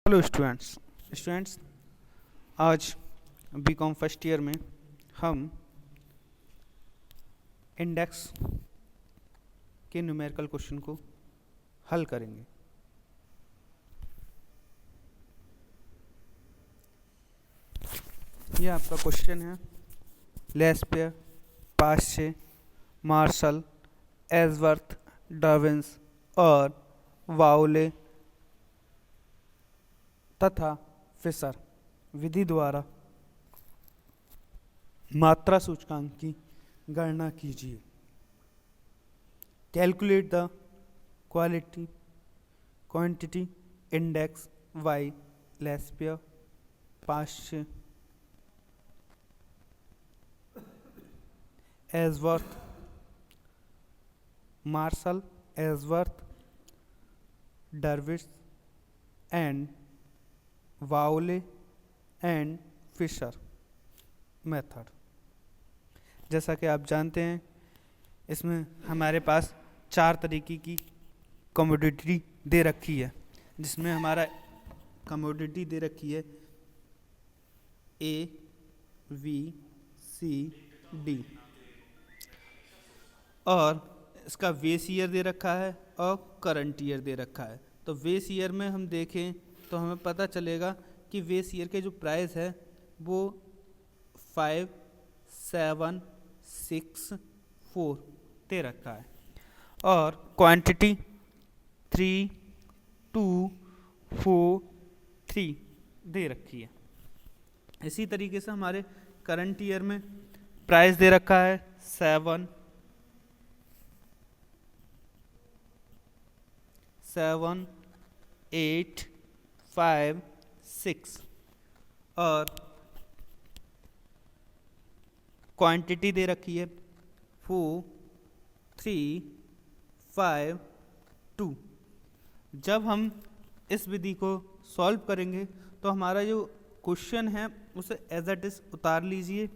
Hello students आज BCom first year में हम इंडेक्स के न्यूमेरिकल क्वेश्चन को हल करेंगे। यह आपका क्वेश्चन है। लेस्पेयर, पाश्चे, मार्शल, एल्सवर्थ, डार्विन्स और वाउले तथा फिशर विधि द्वारा मात्रा सूचकांक की गणना कीजिए। Calculate the quantity index by Laspeyres, Paasche, Elsworth, Marshall, Elsworth, Darwins and Bowley and Fisher method. जैसा कि आप जानते हैं, इसमें हमारे पास 4 तरीके की कमोडिटी दे रखी है, जिसमें हमारा कमोडिटी दे रखी है ए, बी, सी, डी और इसका बेस ईयर दे रखा है और करंट ईयर दे रखा है। तो बेस ईयर में हम देखें तो हमें पता चलेगा कि बेस ईयर के जो प्राइस है वो 5, 7, 6, 4 दे रखा है और क्वांटिटी 3, 2, 4, 3 दे रखी है। इसी तरीके से हमारे करंट ईयर में प्राइस दे रखा है 7, 8, 5, 6 और क्वांटिटी दे रखी है 4, 3, 5, 2। जब हम इस विधि को सॉल्व करेंगे तो हमारा जो क्वेश्चन है उसे एज इट इज उतार लीजिए,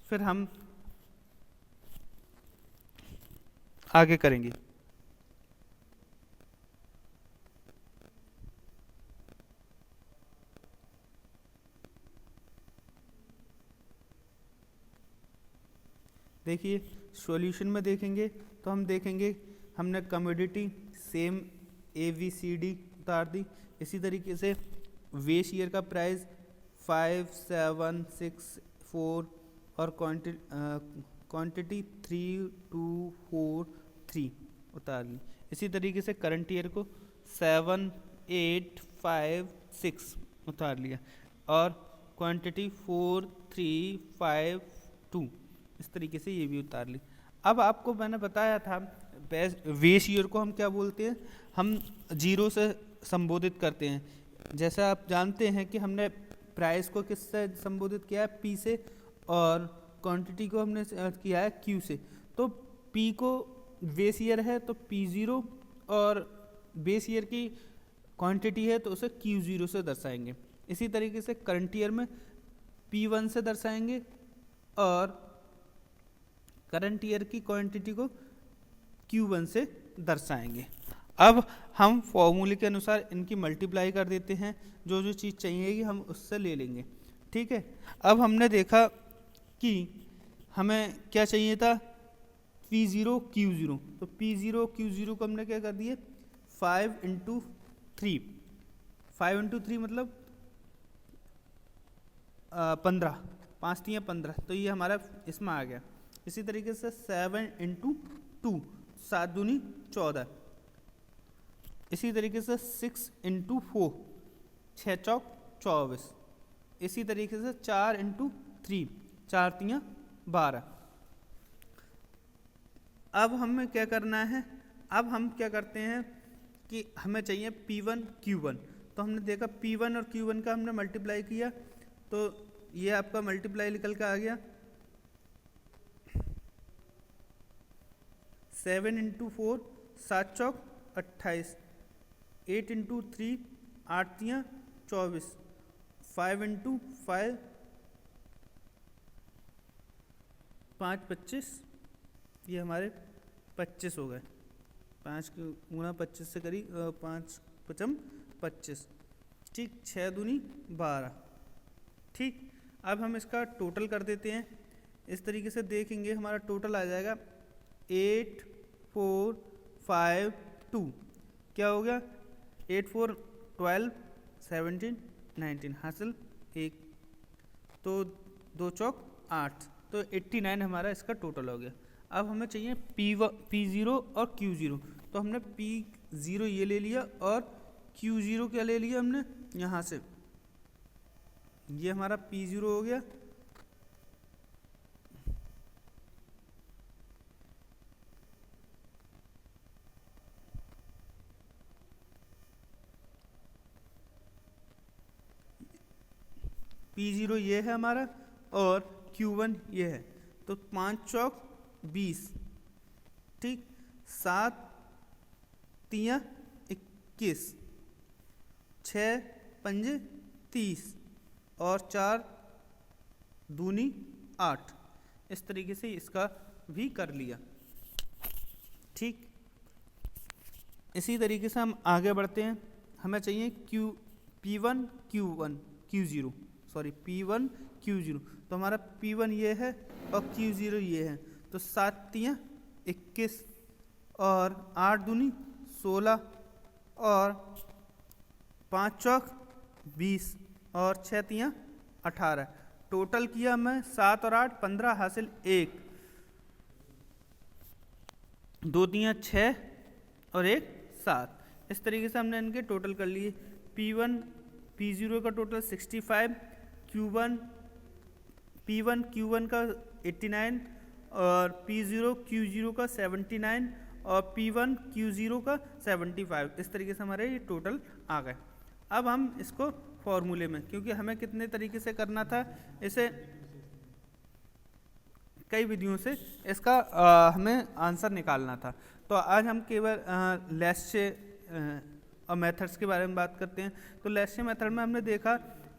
फिर हम आगे करेंगे। देखिए, सॉल्यूशन में देखेंगे तो हम देखेंगे हमने कमोडिटी सेम ABCD उतार दी। इसी तरीके से बेस ईयर का प्राइस 5, 7, 6, 4 और क्वांटिटी 3, 2, 4, 3 उतार ली। इसी तरीके से करंट ईयर को 7, 8, 5, 6 उतार लिया और क्वांटिटी 4, 3, 5, 2 इस तरीके से ये भी उतार ली। अब आपको मैंने बताया था बेस ईयर को हम क्या बोलते हैं, हम 0 से संबोधित करते हैं। जैसा आप जानते हैं कि हमने प्राइस को किससे संबोधित किया है, P से, और क्वांटिटी को हमने किया है Q से। तो P को बेस ईयर है तो P0 और बेस ईयर की क्वांटिटी है तो उसे Q0 से दर्शाएंगे। इसी तरीके से करंट ईयर में P1 से दर्शाएंगे और करंट ईयर की क्वांटिटी को Q1 से दर्शाएंगे। अब हम फॉर्मूले के अनुसार इनकी मल्टीप्लाई कर देते हैं, जो जो चीज़ चाहिएगी हम उससे ले लेंगे। ठीक है। अब हमने देखा कि हमें क्या चाहिए था, P0 Q0। तो P0 Q0 को हमने क्या कर दिए 5 × 3। 5 × 3 मतलब 15, 5 3 15, तो ये हमारा इसमें आ गया। इसी तरीके से 7 × 2, 7 दूनी 14। इसी तरीके से 6 × 4, 6 चौक 24। इसी तरीके से 4 × 3, 4 3 12। अब हमें क्या करना है, अब हम क्या करते हैं कि हमें चाहिए P1 Q1। तो हमने देखा P1 और Q1 का हमने मल्टीप्लाई किया तो ये आपका मल्टीप्लाई निकल के आ गया 7 × 4, 7 चौक 28। 8 × 3, 8 3 24। 5 × 5, 5 25, ये हमारे 25 हो गए। 5 गुणा 25 से करी 5 × 5 = 25। ठीक, 6 दूनी 12। ठीक, अब हम इसका टोटल कर देते हैं। इस तरीके से देखेंगे हमारा टोटल आ जाएगा 8 4 5 2। क्या हो गया? 8 4 12 17 19 हासिल 1, तो 2 चौक 8, तो 89 हमारा इसका टोटल हो गया। अब हमें चाहिए P0 और Q0, तो हमने P0 ये ले लिया और Q0 क्या ले लिया हमने यहाँ से, ये हमारा P0 हो गया। P0 ये है हमारा और Q1 ये है, तो 5 चौक 20, ठीक, 7 तियाँ 21, 6 पंजे 30 और 4 दूनी 8। इस तरीके से इसका भी कर लिया। ठीक, इसी तरीके से हम आगे बढ़ते हैं। हमें चाहिए P1 Q0, तो हमारा P1 ये है और Q0 ये है, तो 7 तियाँ 21 और 8 दूनी 16 और 5 चौक 20 और 6 तियाँ 18। टोटल किया मैं 7 और 8 15 हासिल 1, 2 तियाँ 6 और 1 7। इस तरीके से हमने इनके टोटल कर लिए। P0 का टोटल 65, P1 Q1 का 89 और P0 Q0 का 79 और P1 Q0 का 75। इस तरीके से हमारे ये टोटल आ गए। अब हम इसको फॉर्मूले में, क्योंकि हमें कितने तरीके से करना था इसे, कई विधियों से इसका हमें आंसर निकालना था, तो आज हम केवल लेस्चे और मेथड्स के बारे में बात करते हैं। तो लेस्चे मेथड में हमने देखा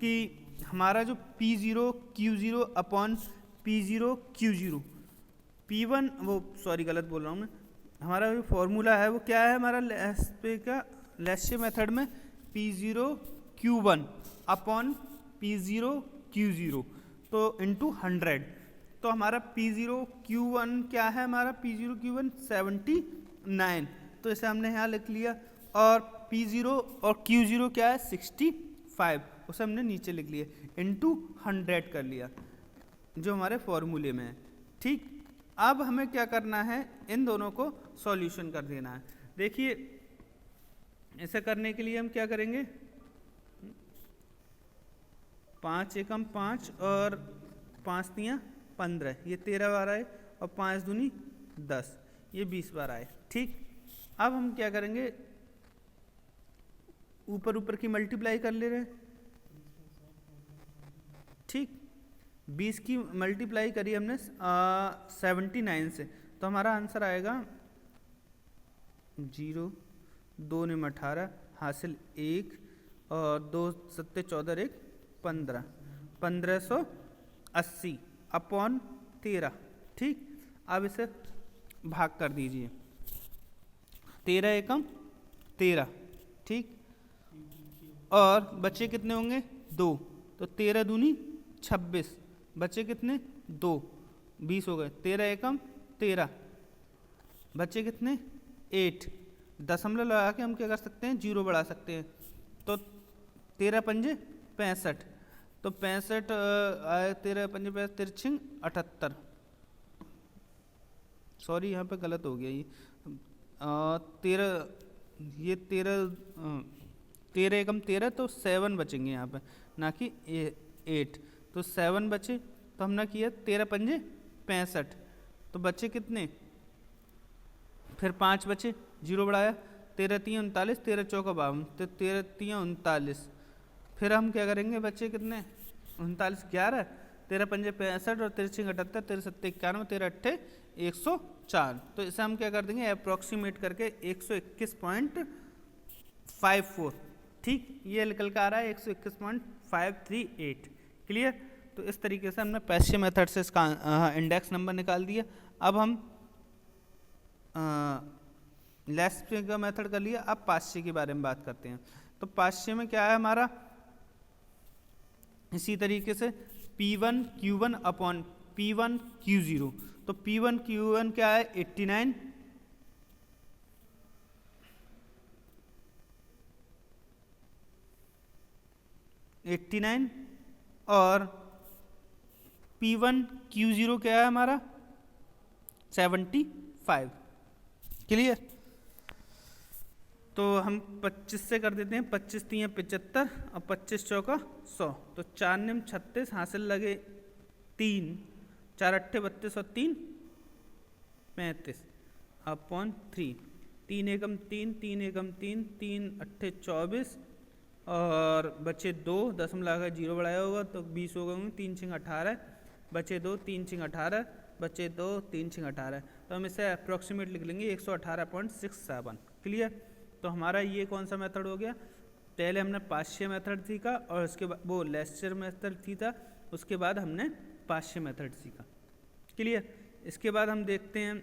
कि हमारा जो P0 Q0 upon P0 Q0, P1 वो सॉरी गलत बोल रहा हूँ मैं, हमारा जो फॉर्मूला है वो क्या है हमारा लेस्चे मेथड में, P0 Q1 upon P0 Q0 तो इंटू 100। तो हमारा P0 Q1 क्या है, हमारा P0 Q1 79, तो इसे हमने यहाँ लिख लिया। और P0 और Q0 क्या है 65, उसे हमने नीचे लिख लिया, इंटू 100 कर लिया जो हमारे फॉर्मूले में है। ठीक, अब हमें क्या करना है, इन दोनों को सॉल्यूशन कर देना है। देखिए ऐसा करने के लिए हम क्या करेंगे, 5 एकम 5 और 5 तियाँ 15, ये 13 बार आए और 5 दूनी 10, ये 20 बार आए। ठीक, अब हम क्या करेंगे, ऊपर ऊपर की मल्टीप्लाई कर ले रहे हैं। ठीक, 20 की मल्टीप्लाई करी हमने 79 से, तो हमारा आंसर आएगा 0, 2 ने 18 हासिल 1 और 2 सत्ते 14 1 15, 1580 अपॉन 13। ठीक, अब इसे भाग कर दीजिए, 13 एकम 13। ठीक, और बच्चे कितने होंगे 2, तो 13 दूनी 26, बच्चे कितने 2, 20 हो गए। 13 एकम 13, बच्चे कितने 8, दशमलव लगा के हम क्या कर सकते हैं, 0 बढ़ा सकते हैं, तो 13 पंजे 65, तो 65 आए, 13 पंजे 65 78, सॉरी यहाँ पे गलत हो गया, ये 13 एकम 13, तो 7 बचेंगे यहाँ पे, ना कि 8, तो 7 बचे, तो हमने किया 13 पंजे 65, तो बचे कितने, फिर 5 बचे, 0 बढ़ाया, 13 तियाँ 39, 13 चौका 52, तो 13 तियाँ 39, फिर हम क्या करेंगे, बच्चे कितने 39 11, 13 पंजे 65 और 13 6 78, 13 7 91, 13 8 104, तो इसे हम क्या कर देंगे अप्रोक्सीमेट करके 121.54। ठीक, ये निकल कर आ रहा है 121.538। क्लियर, तो इस तरीके से हमने पैसे मेथड से इसका इंडेक्स नंबर निकाल दिया। अब हम लेस्चे का मेथड कर लिया, अब पास्चे के बारे में बात करते हैं। तो पाश्चे में क्या है हमारा, इसी तरीके से P1 Q1 upon P1 Q0, तो P1 Q1 क्या है 89, और P1 Q0 क्या है हमारा 75। क्लियर। तो हम 25 से कर देते हैं, 25 3 75 और 25 चौका 100, तो 4 निम 36 हासिल लगे 3, 4 अट्ठे 32 और 3 35 अपॉन 3, 3 एकम 3, 3 एकम 3, 3 अट्ठे 24 और बचे 2, दशमलव का 0 बढ़ाया होगा तो 20 हो गए, 3 छिंग 18, बचे 2, 3 छिंग 18, बचे 2, 3 छिंग 18, तो हम इसे अप्रॉक्सीमेट लिख लेंगे 118.67। क्लियर। तो हमारा ये कौन सा मेथड हो गया, पहले हमने पाश्चे मेथड सीखा और उसके बाद वो लेस्चर मेथड सीखा, उसके बाद हमने पाश्चे मेथड सीखा। क्लियर। इसके बाद हम देखते हैं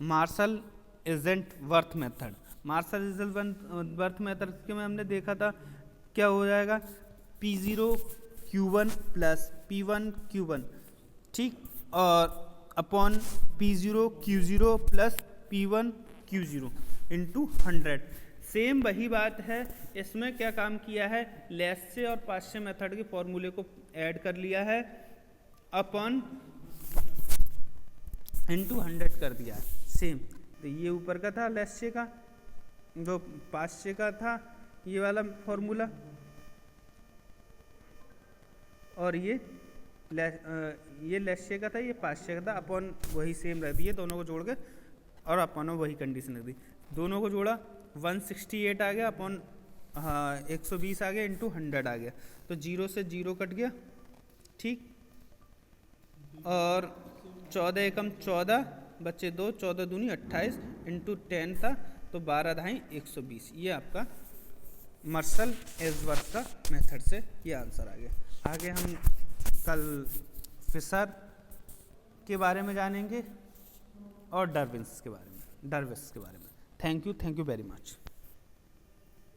मार्शल इजेंट वर्थ मेथड। मार्शल इजेंट वर्थ मेथड के में हमने देखा था क्या हो जाएगा, P0 Q1 plus P1 Q1, ठीक, और upon P0 Q0 plus P1 Q0 into 100। Same वही बात है, इसमें क्या काम किया है, लेस्चे और पाश्चे मेथड के फॉर्मूले को ऐड कर लिया है, अपॉन इंटू 100 कर दिया है। सेम, तो ये ऊपर का था लेस्चे का, जो पाश्चे का था ये वाला फॉर्मूला, और ये लेस्चे का था, ये पाश्चे का था, अपॉन वही सेम रख दिए दोनों को जोड़ के, और अपॉन वही कंडीशन रख दी, दोनों को जोड़ा 168 आ गया, अपॉन 120 आ गया, इंटू 100 आ गया, तो 0 से 0 कट गया, ठीक, और 14 एकम 14, बच्चे 2, 14 दूनी 28, इंटू 10 था, तो 12 धाई 120। ये आपका मार्शल एजवर्थ का मेथड से ये आंसर आ गया। आगे हम कल फिशर के बारे में जानेंगे और डार्विन्स के बारे में, डार्विस के बारे में। Thank you very much.